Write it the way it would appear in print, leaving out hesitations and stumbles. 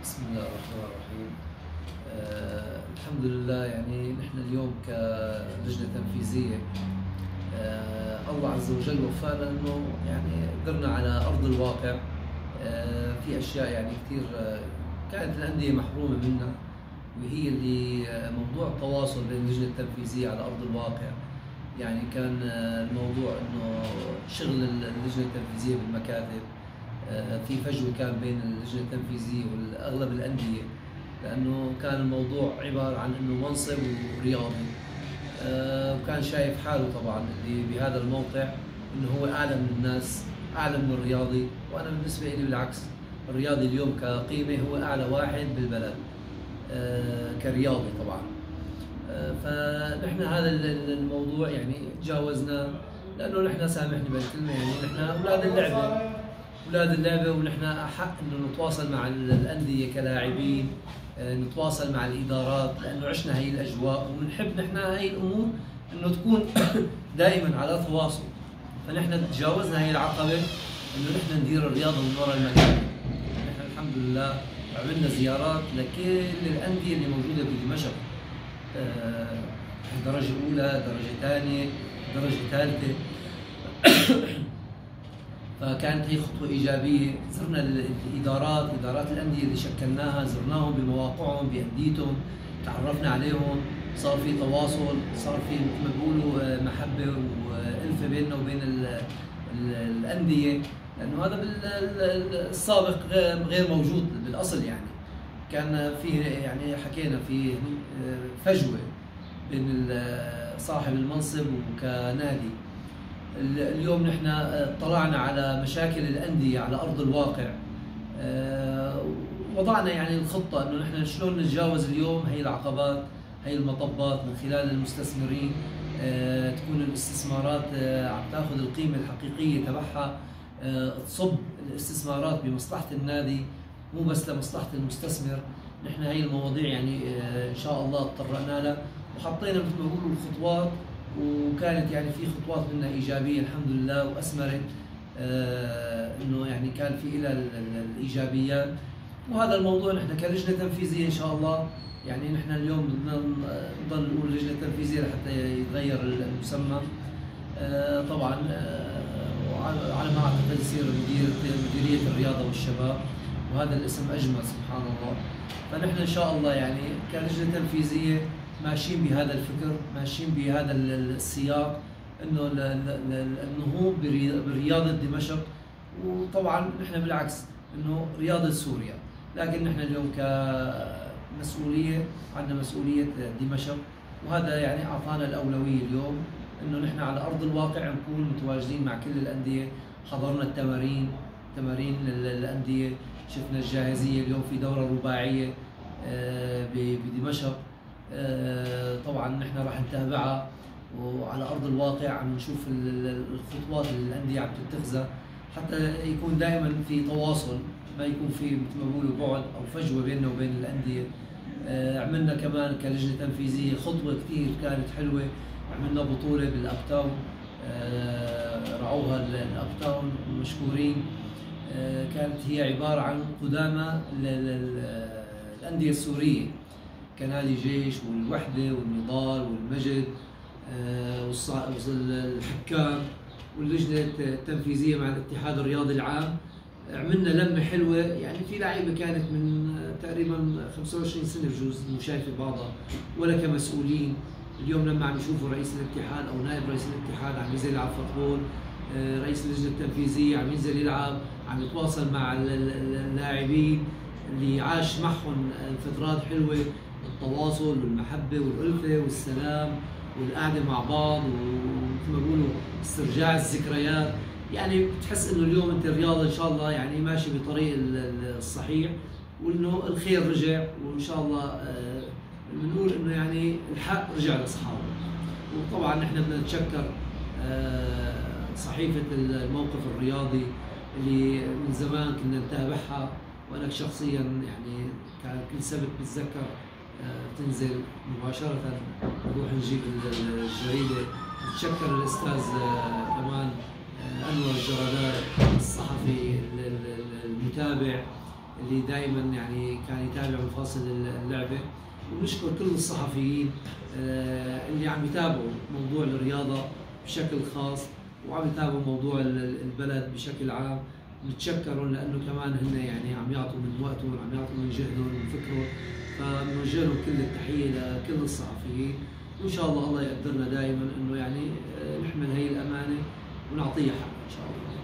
بسم الله الرحمن الرحيم. الحمد لله، يعني نحن اليوم كلجنة تنفيذية الله عز وجل وفقنا انه يعني قدرنا على ارض الواقع. في اشياء يعني كثير كانت الاندية محرومة منها، وهي اللي موضوع التواصل بين اللجنة التنفيذية على ارض الواقع. يعني كان الموضوع انه شغل اللجنة التنفيذية بالمكاتب، في فجوة كان بين اللجنة التنفيذية واغلب الاندية، لانه كان الموضوع عبارة عن انه منصب ورياضي. وكان شايف حاله طبعا اللي بهذا الموقع انه هو اعلى من الناس، اعلى من الرياضي. وانا بالنسبة لي بالعكس، الرياضي اليوم كقيمة هو اعلى واحد بالبلد كرياضي طبعا. فنحن هذا الموضوع يعني تجاوزناه، لانه نحن سامحني بالكلمة، يعني نحن اولاد اللعبه، ونحن احق انه نتواصل مع الانديه كلاعبين، نتواصل مع الادارات، لانه عشنا هي الاجواء وبنحب نحن هي الامور انه تكون دائما على تواصل. فنحن تجاوزنا هي العقبه انه نحن ندير الرياضه من وراء المكان. نحن الحمد لله عملنا زيارات لكل الانديه اللي موجوده بدمشق، درجه اولى، درجه ثانيه، درجه ثالثه. فكانت هي خطوة إيجابية. زرنا إدارات الأندية اللي شكلناها، زرناهم بمواقعهم بأنديتهم، تعرفنا عليهم، صار في تواصل، صار في مثل ما بيقولوا محبة وألفة بيننا وبين الأندية، لأنه هذا بالسابق غير موجود بالأصل. يعني كان في يعني حكينا في فجوة بين صاحب المنصب وكنادي. اليوم نحن اطلعنا على مشاكل الأندية على أرض الواقع، وضعنا يعني الخطة إنه نحن شلون نتجاوز اليوم هي العقبات، هي المطبات، من خلال المستثمرين. تكون الاستثمارات عم تاخذ القيمة الحقيقية تبعها، تصب الاستثمارات بمصلحة النادي، مو بس لمصلحة المستثمر. نحن هي المواضيع يعني إن شاء الله اضطرنا لها، وحطينا مثل ما بيقولوا الخطوات، وكانت يعني في خطوات منها ايجابيه الحمد لله، واثمرت انه يعني كان في لها الايجابيات. وهذا الموضوع نحن كلجنه تنفيذيه ان شاء الله، يعني نحن اليوم بدنا نضل نقول لجنه تنفيذيه لحتى يتغير المسمى طبعا، وعلى ما اعتقد يصير مديريه الرياضه والشباب، وهذا الاسم اجمل سبحان الله. فنحن ان شاء الله يعني كلجنه تنفيذيه ماشيين بهذا الفكر، ماشيين بهذا السياق، انه النهوض برياضه دمشق. وطبعا نحن بالعكس انه رياضه سوريا، لكن نحن اليوم كمسؤوليه عندنا مسؤوليه دمشق، وهذا يعني اعطانا الاولويه اليوم انه نحن على ارض الواقع نكون متواجدين مع كل الانديه. حضرنا تمارين الانديه، شفنا الجاهزيه اليوم في دوره رباعيه بدمشق. طبعا نحن راح نتابعها، وعلى ارض الواقع عم نشوف الخطوات اللي الانديه عم تتخذها، حتى يكون دائما في تواصل، ما يكون في مثل ما بيقولوا بعد او فجوه بيننا وبين الانديه. عملنا كمان كلجنه تنفيذيه خطوه كثير كانت حلوه، عملنا بطوله بالاب تاون، رعوها الاب تاون مشكورين. كانت هي عباره عن قدامى الانديه السوريه، كنادي جيش والوحدة والنضال والمجد، الحكام واللجنة التنفيذية مع الاتحاد الرياضي العام. عملنا لمة حلوة، يعني في لعيبة كانت من تقريبا 25 سنة بجوز مو شايفة بعضها ولا كمسؤولين. اليوم لما عم يشوفوا رئيس الاتحاد أو نائب رئيس الاتحاد عم ينزل يلعب فوتبول، رئيس اللجنة التنفيذية عم ينزل يلعب، عم يتواصل مع اللاعبين اللي عاش معهم فترات حلوة، التواصل والمحبة والألفة والسلام والقعدة مع بعض، ومثل ما بيقولوا استرجاع الذكريات. يعني بتحس انه اليوم انت الرياضة ان شاء الله يعني ماشي بطريق الصحيح، وانه الخير رجع، وان شاء الله بنقول انه يعني الحق رجع لاصحابه. وطبعا نحن بدنا نتشكر صحيفة الموقف الرياضي اللي من زمان كنا نتابعها، وانا شخصيا يعني كان كل سبت بتذكر تنزل مباشرة نروح نجيب الجريدة. نتشكر الأستاذ كمان أنور الجرادات، الصحفي المتابع اللي دائما يعني كان يتابع مفاصل اللعبه. ونشكر كل الصحفيين اللي عم يتابعوا موضوع الرياضه بشكل خاص، وعم يتابعوا موضوع البلد بشكل عام. نتشكرهم لانه كمان هن يعني عم يعطوا من وقتهم، عم يعطوا من جهدهم ومن فكرهم، فبنوجه لهم كل التحيه لكل الصحفيين. وان شاء الله الله يقدرنا دائما انه يعني نحمل هي الامانه ونعطيها حق ان شاء الله.